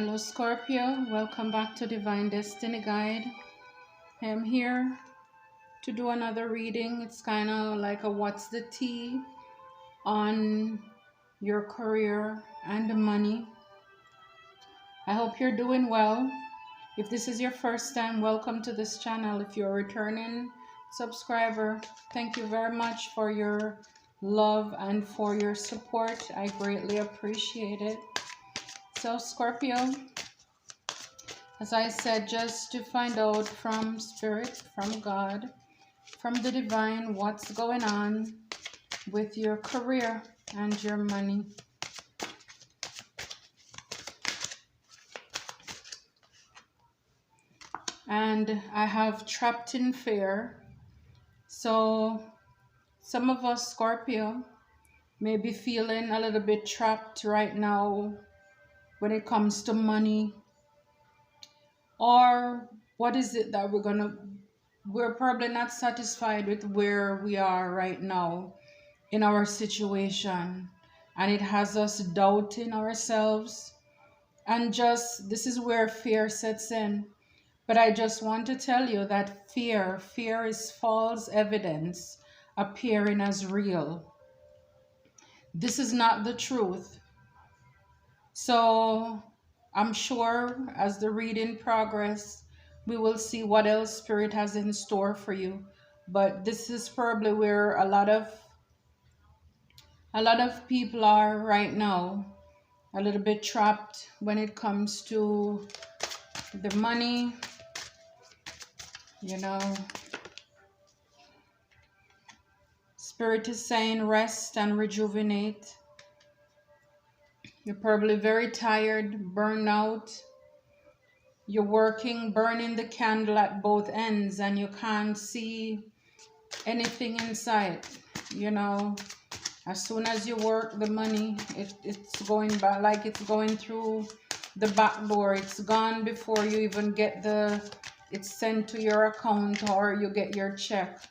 Hello, Scorpio. Welcome back to Divine Destiny Guide. I'm here to do another reading. It's kind of like a what's the tea on your career and money. I hope you're doing well. If this is your first time, welcome to this channel. If you're a returning subscriber, thank you very much for your love and for your support. I greatly appreciate it. So, Scorpio, as I said, just to find out from Spirit, from God, from the Divine, what's going on with your career and your money. And I have trapped in fear. So some of us, Scorpio, may be feeling a little bit trapped right now when it comes to money. Or what is it that we're probably not satisfied with where we are right now in our situation, and it has us doubting ourselves, and just this is where fear sets in. But I just want to tell you that fear is false evidence appearing as real. This is not the truth. So I'm sure as the reading progress, we will see what else Spirit has in store for you. But this is probably where a lot of people are right now, a little bit trapped when it comes to the money. Spirit is saying rest and rejuvenate. You're probably very tired, burnout. You're working, burning the candle at both ends, and you can't see anything inside. As soon as you work the money, it's going back, like it's going through the back door. It's gone before you even get it's sent to your account or you get your check.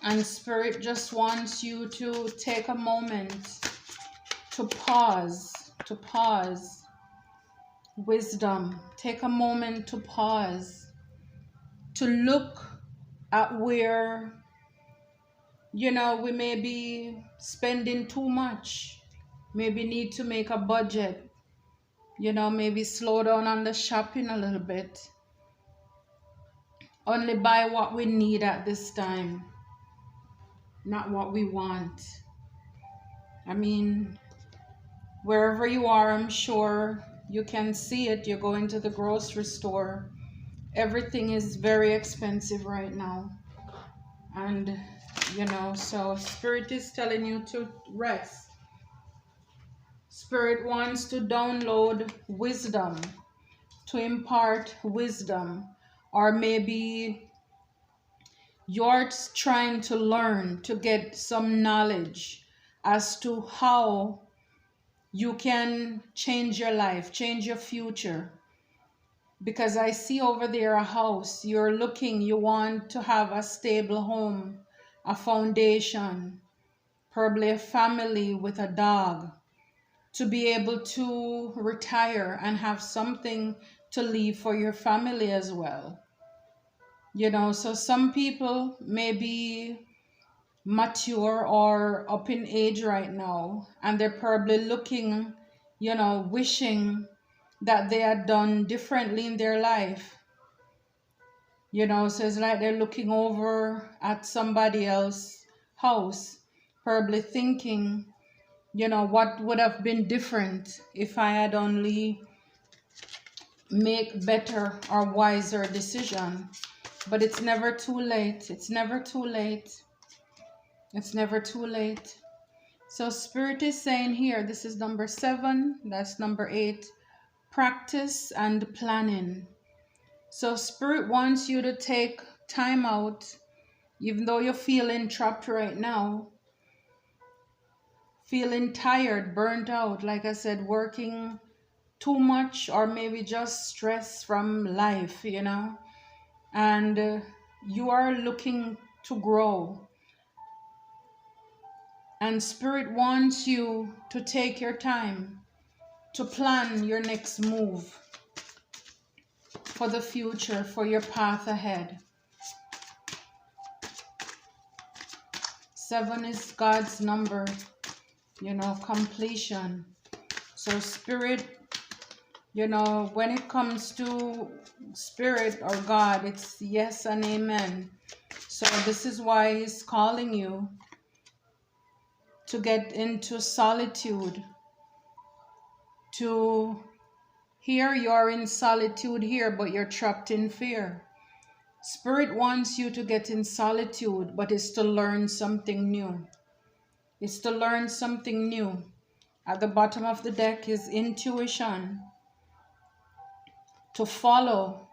And Spirit just wants you to take a moment to pause. Wisdom. Take a moment to pause, to look at where we may be spending too much, maybe need to make a budget, maybe slow down on the shopping a little bit, only buy what we need at this time, not what we want. I mean, wherever you are, I'm sure you can see it. You're going to the grocery store, everything is very expensive right now. And so Spirit is telling you to rest. Spirit wants to download wisdom, to impart wisdom. Or maybe you're trying to learn, to get some knowledge as to how you can change your life, change your future. Because I see over there a house, you want to have a stable home, a foundation, probably a family with a dog, to be able to retire and have something to leave for your family as well. So some people may be mature or up in age right now, and they're probably looking, wishing that they had done differently in their life. So it's like they're looking over at somebody else's house, probably thinking, what would have been different if I had only make better or wiser decision. But it's never too late. It's never too late. It's never too late. So Spirit is saying here, this is number 7, that's number 8, practice and planning. So Spirit wants you to take time out, even though you're feeling trapped right now, feeling tired, burnt out, like I said, working too much, or maybe just stress from life, and you are looking to grow. And Spirit wants you to take your time, to plan your next move for the future, for your path ahead. 7 is God's number, you know, completion. So Spirit, you know, when it comes to Spirit or God, it's yes and amen. So this is why He's calling you to get into solitude. To here you're in solitude here, but you're trapped in fear. Spirit wants you to get in solitude, but it's to learn something new. It's to learn something new. At the bottom of the deck is intuition. To follow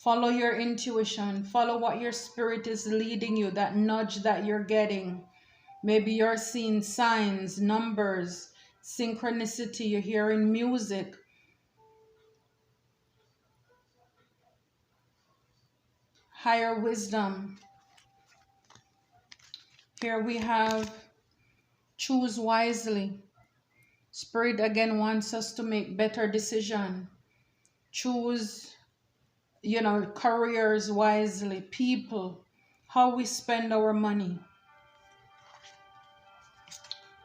your intuition. Follow what your spirit is leading you, that nudge that you're getting. Maybe you're seeing signs, numbers, synchronicity, you're hearing music. Higher wisdom. Here we have choose wisely. Spirit again wants us to make better decisions. Choose, you know, careers wisely, people, how we spend our money.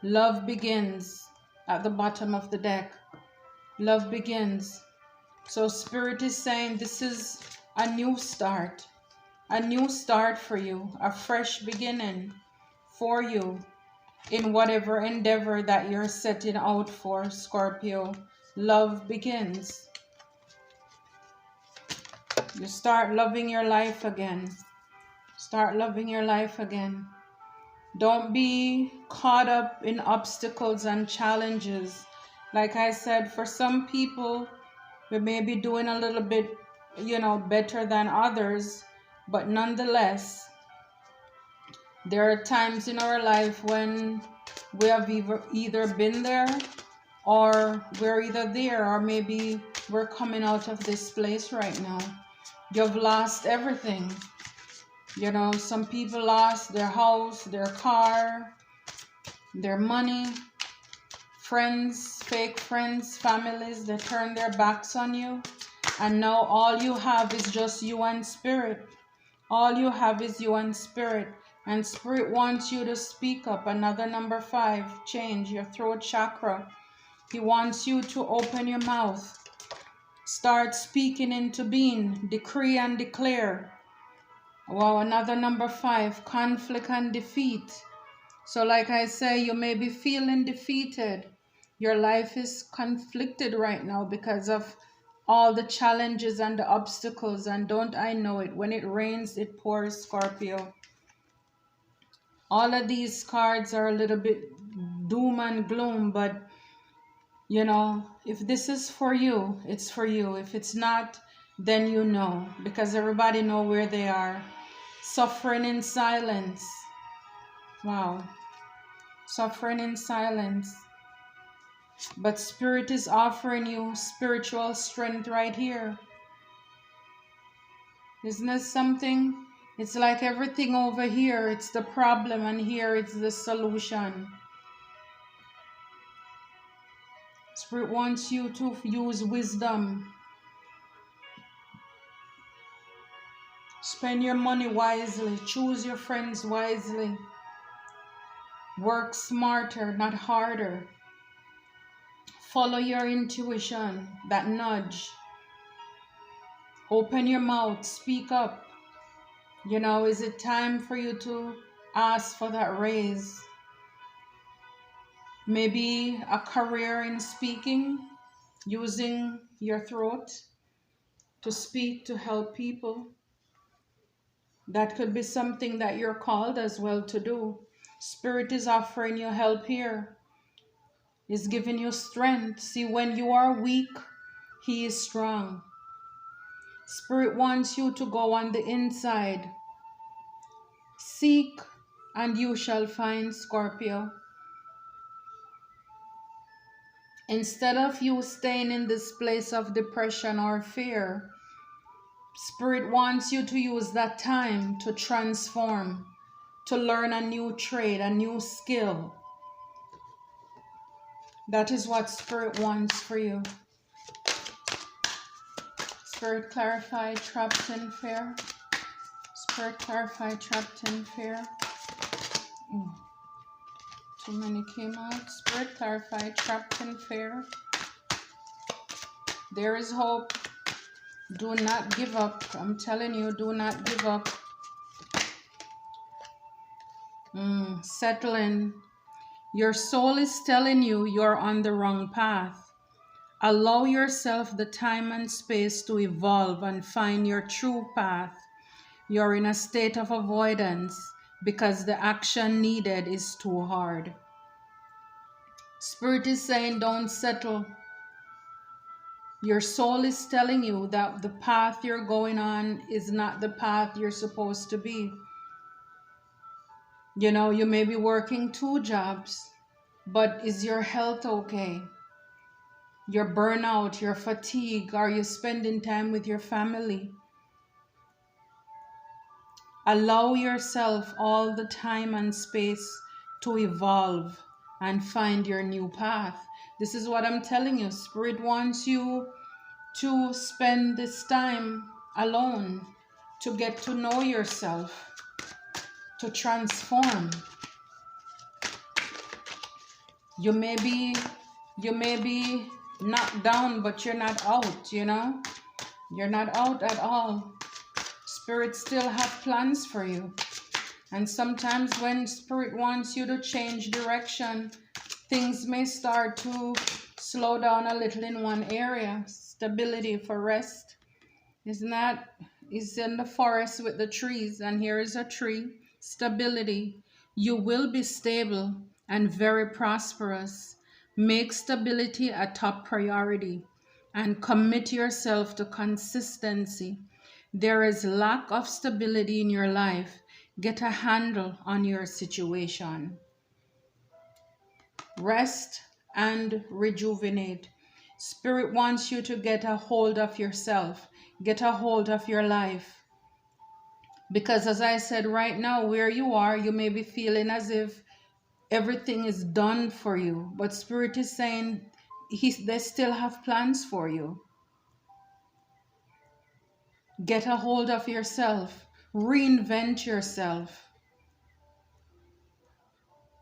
Love begins at the bottom of the deck. Love begins. So Spirit is saying this is a new start for you, a fresh beginning for you in whatever endeavor that you're setting out for, Scorpio. Love begins. You start loving your life again. Start loving your life again. Don't be caught up in obstacles and challenges. Like I said, for some people, we may be doing a little bit, you know, better than others, but nonetheless, there are times in our life when we have either been there, or we're either there, or maybe we're coming out of this place right now. You've lost everything. You know, some people lost their house, their car, their money, friends, fake friends, families that turn their backs on you. And now all you have is just you and Spirit. All you have is you and Spirit. And Spirit wants you to speak up. Another number 5, change your throat chakra. He wants you to open your mouth. Start speaking into being. Decree and declare. Wow, another number 5, conflict and defeat. So like I say, you may be feeling defeated. Your life is conflicted right now because of all the challenges and the obstacles. And don't I know it? When it rains, it pours, Scorpio. All of these cards are a little bit doom and gloom, but you know, if this is for you, it's for you. If it's not, then you know, because everybody know where they are. Suffering in silence. Wow. Suffering in silence. But Spirit is offering you spiritual strength right here. Isn't this something? It's like everything over here, it's the problem, and here it's the solution. Spirit wants you to use wisdom. Spend your money wisely. Choose your friends wisely. Work smarter, not harder. Follow your intuition, that nudge. Open your mouth, speak up. You know, is it time for you to ask for that raise? Maybe a career in speaking, using your throat to speak, to help people. That could be something that you're called as well to do. Spirit is offering you help here. He's giving you strength. See, when you are weak, He is strong. Spirit wants you to go on the inside. Seek and you shall find, Scorpio. Instead of you staying in this place of depression or fear, Spirit wants you to use that time to transform, to learn a new trade, a new skill. That is what Spirit wants for you. Spirit, clarify trapped in fear. Spirit, clarify trapped in fear. Too many came out. Spirit, clarify trapped in fear. There is hope. Do not give up. I'm telling you, do not give up. Settle in. Your soul is telling you you're on the wrong path. Allow yourself the time and space to evolve and find your true path. You're in a state of avoidance because the action needed is too hard. Spirit is saying don't settle. Your soul is telling you that the path you're going on is not the path you're supposed to be. You know, you may be working 2 jobs, but is your health okay? Your burnout, your fatigue, are you spending time with your family? Allow yourself all the time and space to evolve and find your new path. This is what I'm telling you. Spirit wants you to spend this time alone, to get to know yourself, to transform. You may be knocked down, but you're not out, you know? You're not out at all. Spirit still have plans for you. And sometimes when Spirit wants you to change direction, things may start to slow down a little in one area. Stability for rest is in the forest with the trees, and here is a tree. Stability. You will be stable and very prosperous. Make stability a top priority and commit yourself to consistency. There is lack of stability in your life. Get a handle on your situation. Rest and rejuvenate. Spirit wants you to get a hold of yourself. Get a hold of your life. Because as I said, right now, where you are, you may be feeling as if everything is done for you. But Spirit is saying they still have plans for you. Get a hold of yourself. Reinvent yourself.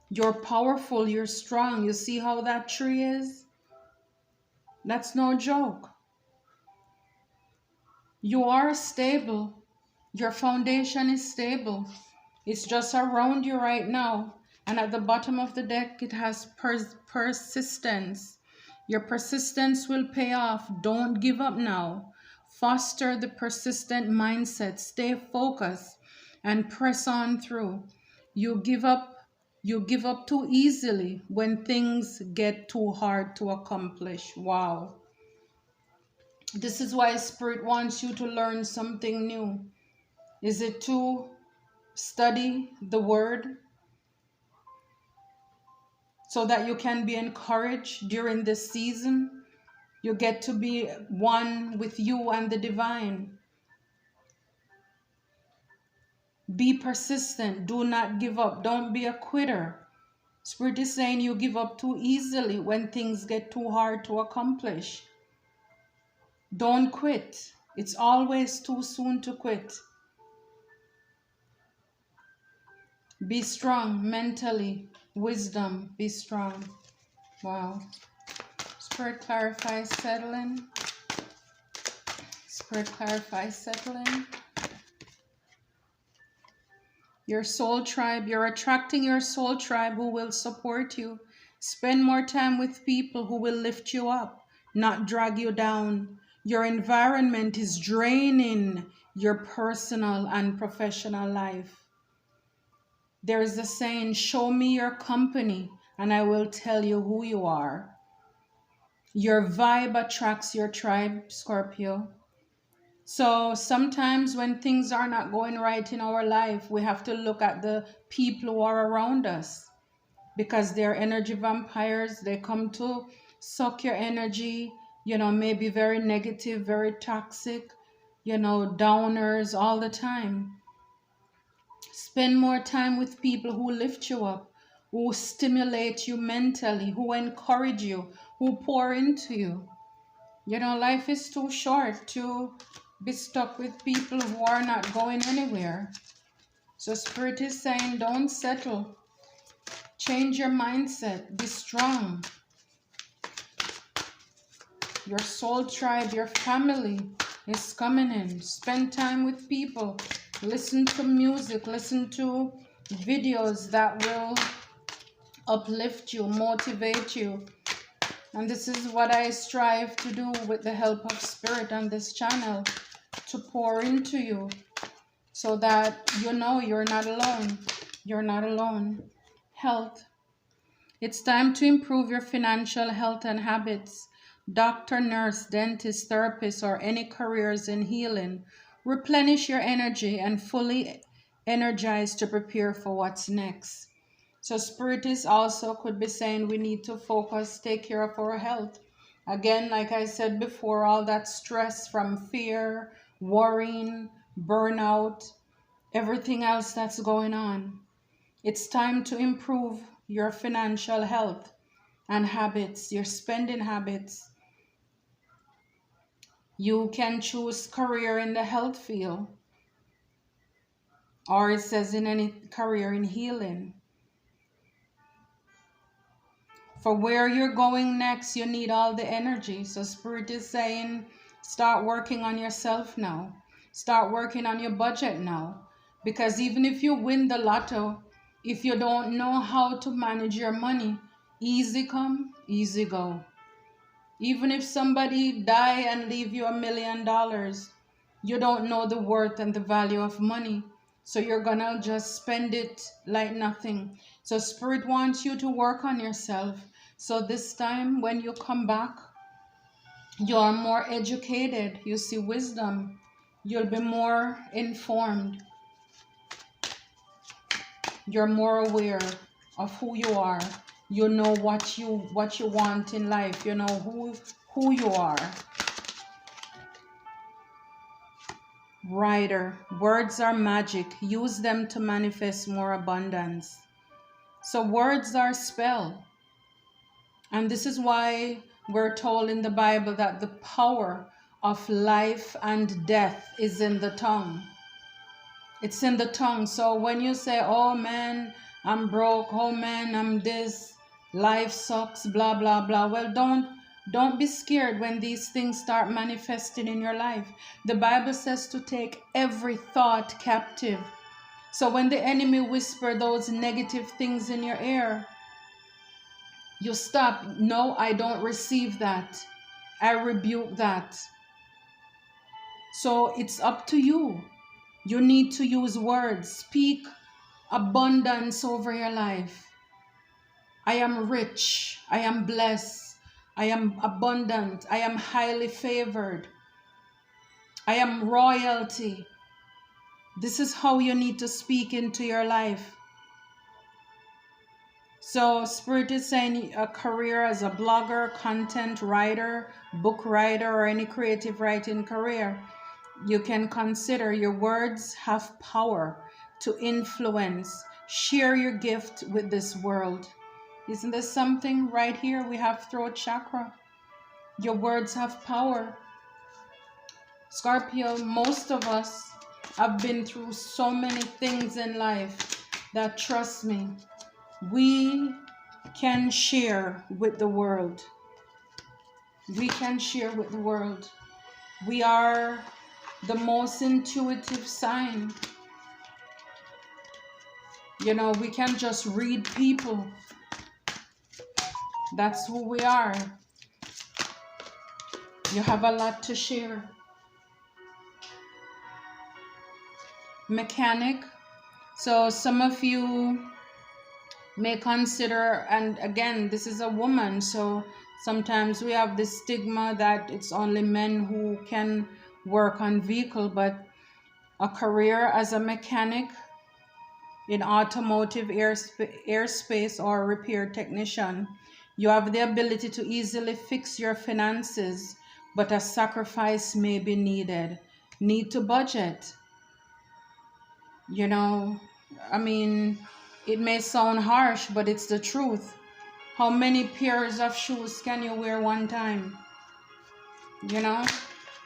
You're powerful. You're strong. You see how that tree is? That's no joke. You are stable. Your foundation is stable. It's just around you right now. And at the bottom of the deck, it has persistence. Your persistence will pay off. Don't give up now. Foster the persistent mindset. Stay focused and press on through. You give up too easily when things get too hard to accomplish. Wow. This is why Spirit wants you to learn something new. Is it to study the Word so that you can be encouraged during this season? You get to be one with you and the divine. Be persistent. Do not give up. Don't be a quitter. Spirit is saying you give up too easily when things get too hard to accomplish. Don't quit. It's always too soon to quit. Be strong mentally. Wisdom. Be strong. Wow. Spirit clarify settling. Spirit clarify settling. Your soul tribe. You're attracting your soul tribe who will support you. Spend more time with people who will lift you up, not drag you down. Your environment is draining your personal and professional life. There is a saying, show me your company and I will tell you who you are. Your vibe attracts your tribe, Scorpio. So sometimes when things are not going right in our life, we have to look at the people who are around us because they're energy vampires. They come to suck your energy, maybe very negative, very toxic, downers all the time. Spend more time with people who lift you up, who stimulate you mentally, who encourage you, who pour into you. You know, life is too short to be stuck with people who are not going anywhere. So Spirit is saying, don't settle. Change your mindset. Be strong. Your soul tribe, your family is coming in. Spend time with people. Listen to music. Listen to videos that will uplift you, motivate you. And this is what I strive to do with the help of Spirit on this channel, to pour into you so that you know you're not alone. You're not alone. Health. It's time to improve your financial health and habits. Doctor, nurse, dentist, therapist, or any careers in healing. Replenish your energy and fully energize to prepare for what's next. So Spirit is also could be saying we need to focus, take care of our health. Again, like I said before, all that stress from fear, worrying, burnout, everything else that's going on. It's time to improve your financial health and habits, your spending habits. You can choose career in the health field, or it says in any career in healing. For where you're going next, you need all the energy. So Spirit is saying, start working on yourself now. Start working on your budget now. Because even if you win the lotto, if you don't know how to manage your money, easy come, easy go. Even if somebody die and leave you $1 million, you don't know the worth and the value of money. So you're gonna just spend it like nothing. So Spirit wants you to work on yourself. So this time when you come back, you are more educated. You see wisdom. You'll be more informed. You're more aware of who you are. You know what you want in life. You know who you are. Writer, words are magic. Use them to manifest more abundance. So words are spell. And this is why we're told in the Bible that the power of life and death is in the tongue. It's in the tongue. So when you say, oh man, I'm broke, oh man, I'm this, life sucks, blah, blah, blah. Well, don't be scared when these things start manifesting in your life. The Bible says to take every thought captive. So when the enemy whisper those negative things in your ear, you stop. No, I don't receive that. I rebuke that. So it's up to you. You need to use words. Speak abundance over your life. I am rich. I am blessed. I am abundant. I am highly favored. I am royalty. This is how you need to speak into your life. So Spirit is saying a career as a blogger, content writer, book writer, or any creative writing career, you can consider your words have power to influence. Share your gift with this world. Isn't there something right here? We have throat chakra. Your words have power. Scorpio, most of us have been through so many things in life that, trust me, we can share with the world. We can share with the world. We are the most intuitive sign. You know, we can just read people. That's who we are. You have a lot to share. Mechanic. So some of you may consider, and again, this is a woman, so sometimes we have this stigma that it's only men who can work on vehicle, but a career as a mechanic in automotive, airspace, or repair technician, you have the ability to easily fix your finances, but a sacrifice may be needed. Need to budget. You know, I mean, It may sound harsh, but it's the truth. How many pairs of shoes can you wear one time? You know?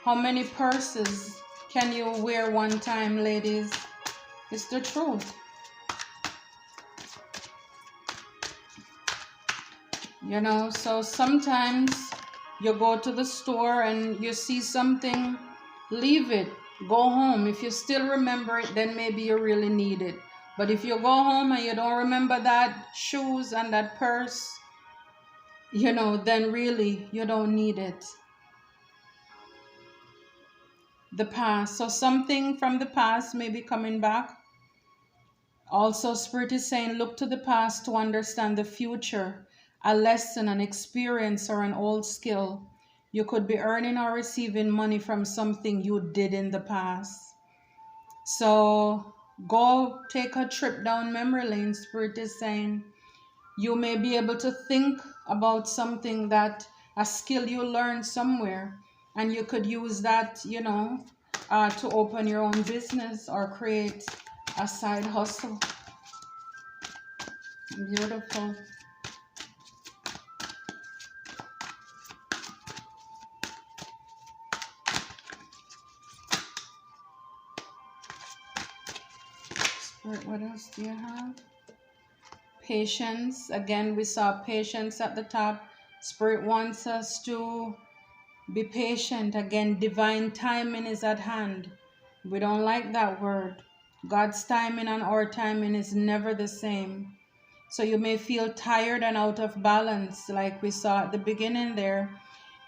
How many purses can you wear one time, ladies? It's the truth. You know, so sometimes you go to the store and you see something, leave it, go home. If you still remember it, then maybe you really need it. But if you go home and you don't remember that shoes and that purse, you know, then really you don't need it. The past. So something from the past may be coming back. Also, Spirit is saying, look to the past to understand the future, a lesson, an experience, or an old skill. You could be earning or receiving money from something you did in the past. So go take a trip down memory lane, Spirit is saying. You may be able to think about something that, a skill you learned somewhere, and you could use that, you know, to open your own business or create a side hustle. Beautiful. Spirit, what else do you have? Patience. Again, we saw patience at the top. Spirit wants us to be patient. Again, divine timing is at hand. We don't like that word. God's timing and our timing is never the same. So you may feel tired and out of balance, like we saw at the beginning there.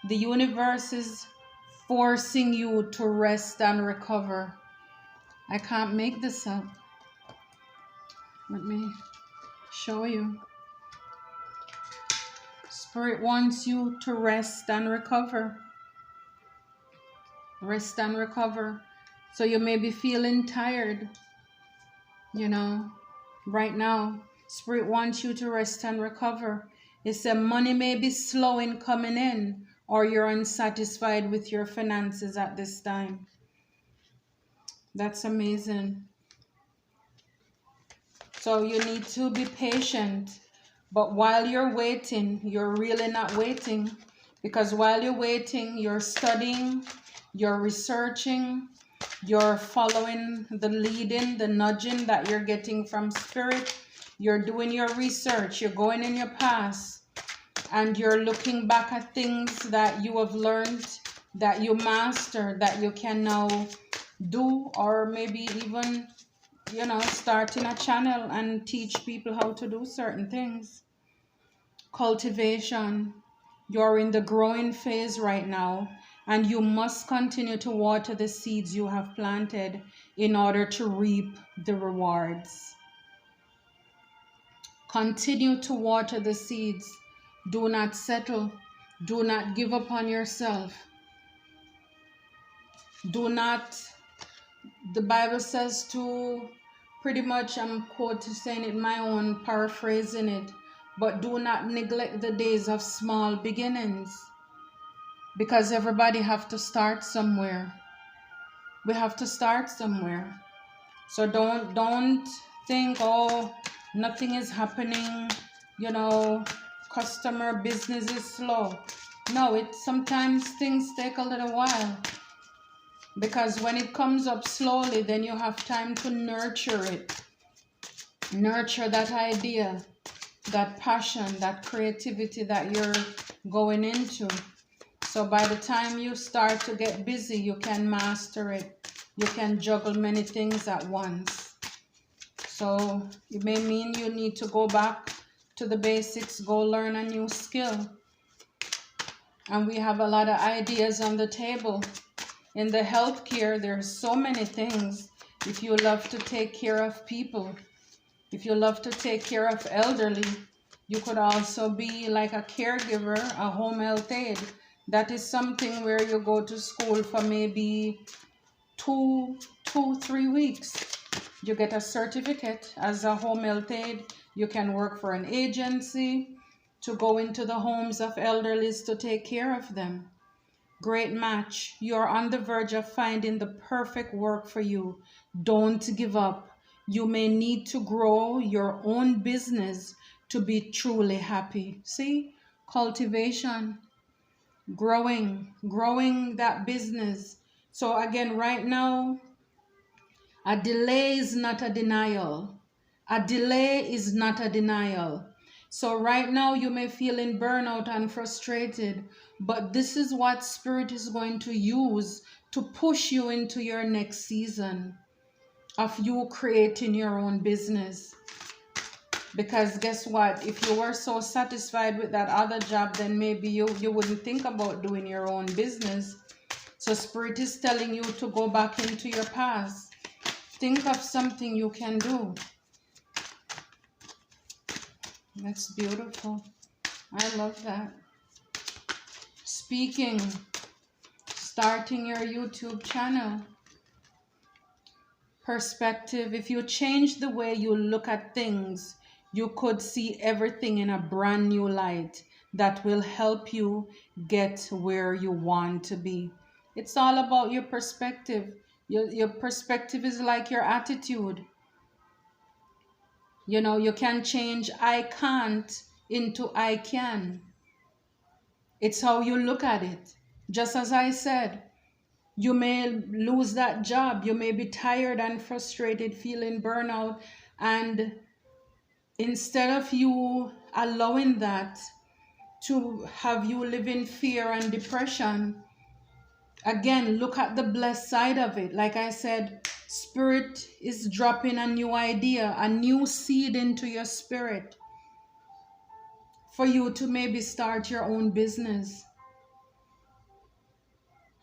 The universe is forcing you to rest and recover. I can't make this up. Let me show you. Spirit wants you to rest and recover. Rest and recover. So you may be feeling tired, you know, right now. Spirit wants you to rest and recover. It said money may be slow in coming in, or you're unsatisfied with your finances at this time. That's amazing. So you need to be patient. But while you're waiting, you're really not waiting. Because while you're waiting, you're studying, you're researching, you're following the leading, the nudging that you're getting from Spirit. You're doing your research, you're going in your past, and you're looking back at things that you have learned, that you mastered, that you can now do, or maybe even, you know, starting a channel and teach people how to do certain things. Cultivation. You're in the growing phase right now, and you must continue to water the seeds you have planted in order to reap the rewards. Continue to water the seeds. Do not settle. Do not give up on yourself. Do not, the Bible says to, pretty much I'm quoting saying it my own, paraphrasing it, but do not neglect the days of small beginnings, because everybody have to start somewhere. We have to start somewhere. So don't think, oh, nothing is happening, you know, customer business is slow. No, it sometimes things take a little while, because when it comes up slowly, then you have time to nurture it. Nurture that idea, that passion, that creativity that you're going into. So by the time you start to get busy, you can master it. You can juggle many things at once. So it may mean you need to go back to the basics, go learn a new skill. And we have a lot of ideas on the table. In the healthcare, there's so many things. If you love to take care of people, if you love to take care of elderly, you could also be like a caregiver, a home health aide. That is something where you go to school for maybe 3 weeks. You get a certificate as a home health aide. You can work for an agency to go into the homes of elderlies to take care of them. Great match. You're on the verge of finding the perfect work for you. Don't give up. You may need to grow your own business to be truly happy. See, cultivation, growing that business. So again, right now, a delay is not a denial. A delay is not a denial. So right now you may feel in burnout and frustrated, but this is what Spirit is going to use to push you into your next season of you creating your own business. Because guess what? If you were so satisfied with that other job, then maybe you wouldn't think about doing your own business. So Spirit is telling you to go back into your past. Think of something you can do. That's beautiful. I love that. Speaking, starting your YouTube channel. Perspective. If you change the way you look at things, you could see everything in a brand new light that will help you get where you want to be. It's all about your perspective. Your perspective is like your attitude. You know, you can change I can't into I can. It's how you look at it. Just as I said, you may lose that job. You may be tired and frustrated, feeling burnout. And instead of you allowing that to have you live in fear and depression, again, look at the blessed side of it. Like I said, Spirit is dropping a new idea, a new seed into your spirit for you to maybe start your own business.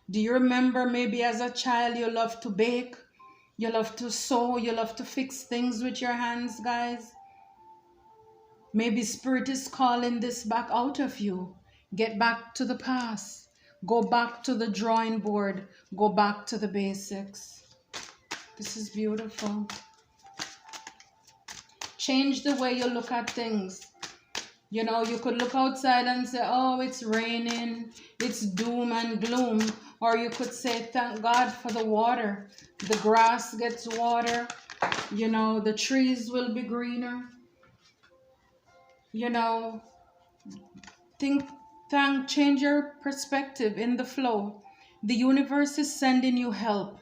Do you remember maybe as a child you love to bake, you love to sew, you love to fix things with your hands, guys? Maybe Spirit is calling this back out of you. Get back to the past. Go back to the drawing board. Go back to the basics. This is beautiful. Change the way you look at things. You know, you could look outside and say, oh, it's raining, it's doom and gloom. Or you could say, thank God for the water. The grass gets water. You know, the trees will be greener. You know, change your perspective in the flow. The universe is sending you help.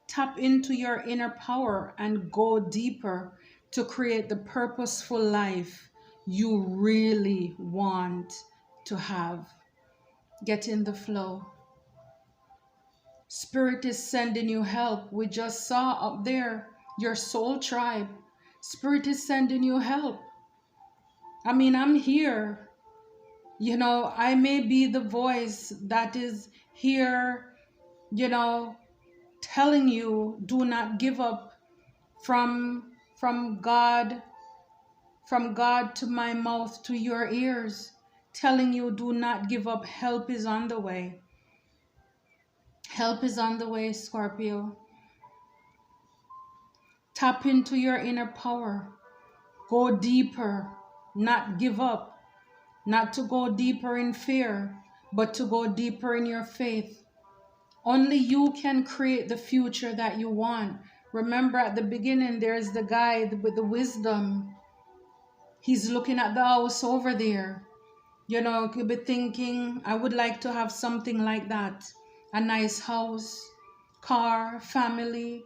Tap into your inner power and go deeper to create the purposeful life you really want to have. Get in the flow. Spirit is sending you help. We just saw up there your soul tribe. Spirit is sending you help. I mean, I'm here. You know, I may be the voice that is here, you know, telling you do not give up from God, from God to my mouth to your ears, telling you do not give up. Help is on the way. Help is on the way, Scorpio. Tap into your inner power. Go deeper, not give up. Not to go deeper in fear, but to go deeper in your faith. Only you can create the future that you want. Remember at the beginning, there's the guy with the wisdom. He's looking at the house over there. You know, could be thinking, I would like to have something like that. A nice house, car, family,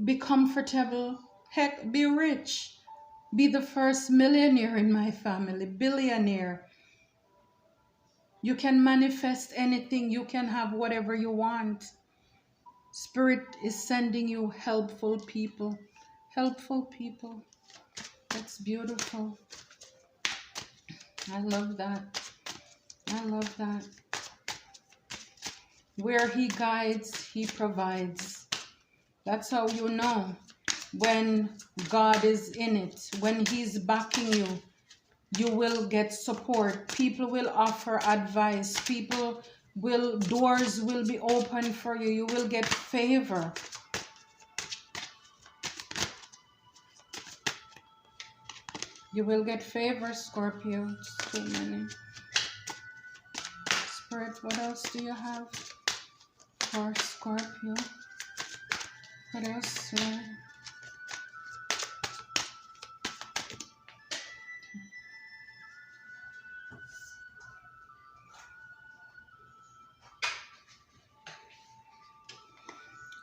be comfortable. Heck, be rich. Be the first millionaire in my family, billionaire. You can manifest anything. You can have whatever you want. Spirit is sending you helpful people. Helpful people. That's beautiful. I love that. I love that. Where He guides, He provides. That's how you know when God is in it. When He's backing you, you will get support. People will offer advice. Doors will be open for you. You will get favor. You will get favor, Scorpio. It's too many. Spirit, what else do you have for Scorpio? What else?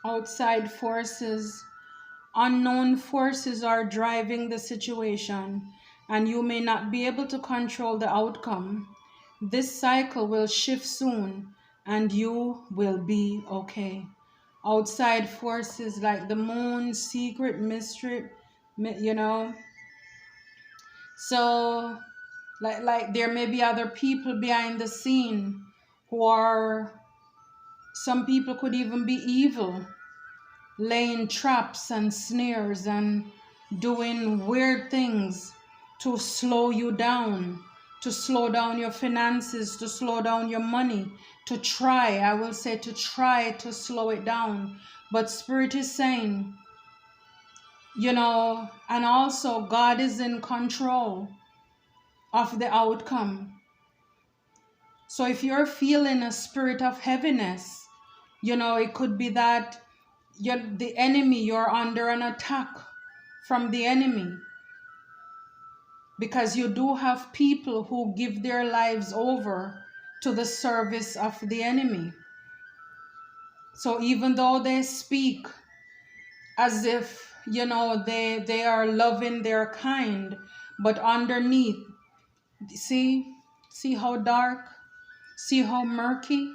outside forces, unknown forces are driving the situation, and you may not be able to control the outcome. This cycle will shift soon, and you will be okay. Outside forces like the moon, secret mystery, you know. So, like there may be other people behind the scene who are, some people could even be evil, laying traps and snares and doing weird things to slow you down, to slow down your finances, to slow down your money, to try, I will say, to try to slow it down. But Spirit is saying, and also God is in control of the outcome. So if you're feeling a spirit of heaviness, it could be that you're under an attack from the enemy, because you do have people who give their lives over to the service of the enemy. So even though they speak as if they are loving, they're kind, but underneath, see how dark, see how murky.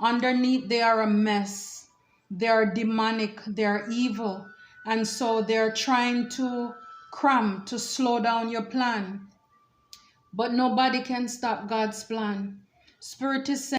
Underneath, they are a mess. They are demonic, they are evil. And so they're trying to cram, to slow down your plan. But nobody can stop God's plan. Spirit is saying,